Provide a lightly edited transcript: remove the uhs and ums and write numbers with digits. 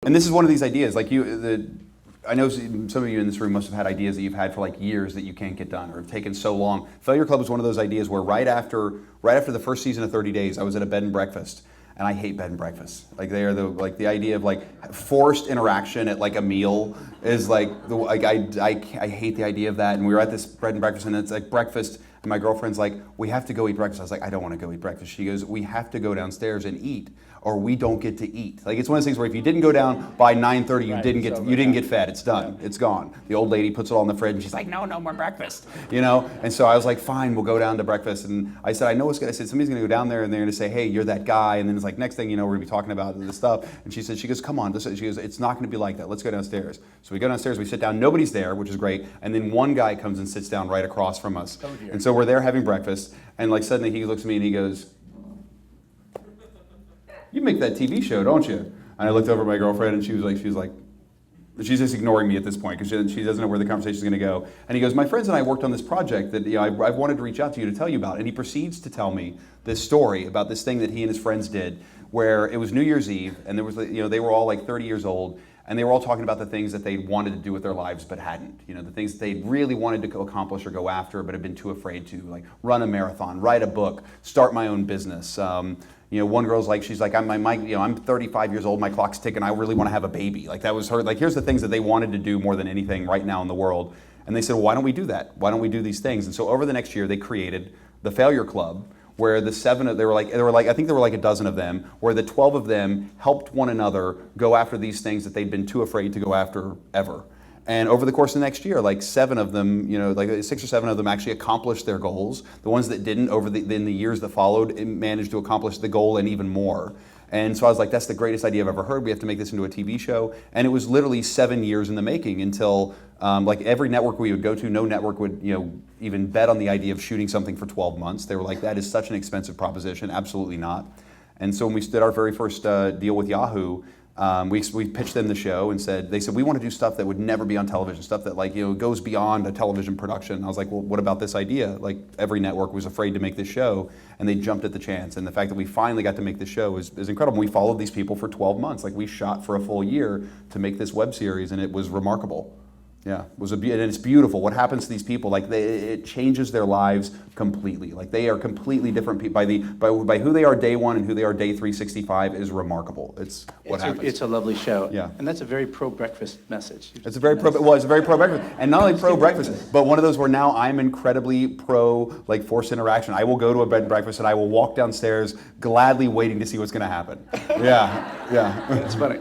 And this is one of these ideas, like I know some of you in this room must have had ideas that you've had for like years that you can't get done or have taken so long. Failure Club is one of those ideas where right after the first season of 30 Days, I was at a bed and breakfast. And I hate bed and breakfasts. Like they are the idea of like forced interaction at like a meal is like I hate the idea of that. And we were at this bed and breakfast, and it's like breakfast, and my girlfriend's like, we have to go eat breakfast. I was like, I don't want to go eat breakfast. She goes, we have to go downstairs and eat, or we don't get to eat. Like it's one of those things where if you didn't go down by 9:30, you didn't get fed. It's done. Yeah. It's gone. The old lady puts it all in the fridge, and she's like, no more breakfast. You know. And so I was like, fine, we'll go down to breakfast. And I said, I know what's gonna. I said somebody's gonna go down there, and they're gonna say, hey, you're that guy. And then it's like next thing you know, we're gonna be talking about this stuff. And she goes, come on. She goes, it's not gonna be like that. Let's go downstairs. So we go downstairs. We sit down. Nobody's there, which is great. And then one guy comes and sits down right across from us. Oh, and so we're there having breakfast, and like suddenly he looks at me and he goes, you make that TV show, don't you? And I looked over at my girlfriend, and she was like, she's just ignoring me at this point because she doesn't know where the conversation is going to go. And he goes, my friends and I worked on this project that I've wanted to reach out to you to tell you about. And he proceeds to tell me this story about this thing that he and his friends did, where it was New Year's Eve, and there was they were all like 30 years old, and they were all talking about the things that they wanted to do with their lives but hadn't. The things that they really wanted to accomplish or go after but had been too afraid to, like run a marathon, write a book, start my own business. One girl's like, she's like, I'm 35 years old, my clock's ticking, I really want to have a baby. Like that was her, like here's the things that they wanted to do more than anything right now in the world. And they said, well, why don't we do that? Why don't we do these things? And so over the next year, they created the Failure Club, where the there were like a dozen of them, where the 12 of them helped one another go after these things that they'd been too afraid to go after ever. And over the course of the next year, like 7 of them, like 6 or 7 of them actually accomplished their goals. The ones that didn't, in the years that followed, managed to accomplish the goal and even more. And so I was like, that's the greatest idea I've ever heard. We have to make this into a TV show. And it was literally 7 years in the making until like every network we would go to, no network would even bet on the idea of shooting something for 12 months. They were like, that is such an expensive proposition. Absolutely not. And so when we did our very first deal with Yahoo, we pitched them the show and they said, we want to do stuff that would never be on television, stuff that goes beyond a television production. And I was like, well, what about this idea? Like every network was afraid to make this show, and they jumped at the chance. And the fact that we finally got to make this show is incredible. We followed these people for 12 months. Like we shot for a full year to make this web series, and it was remarkable. Yeah, and it's beautiful. What happens to these people? Like it changes their lives completely. Like they are completely different people. By who they are day one and who they are day 365 is remarkable. It's what happens. It's a lovely show. Yeah, and that's a very pro-breakfast message. It's a very pro-breakfast, and not only pro-breakfast, but one of those where now I'm incredibly pro like forced interaction. I will go to a bed and breakfast and I will walk downstairs gladly, waiting to see what's going to happen. Yeah. It's funny.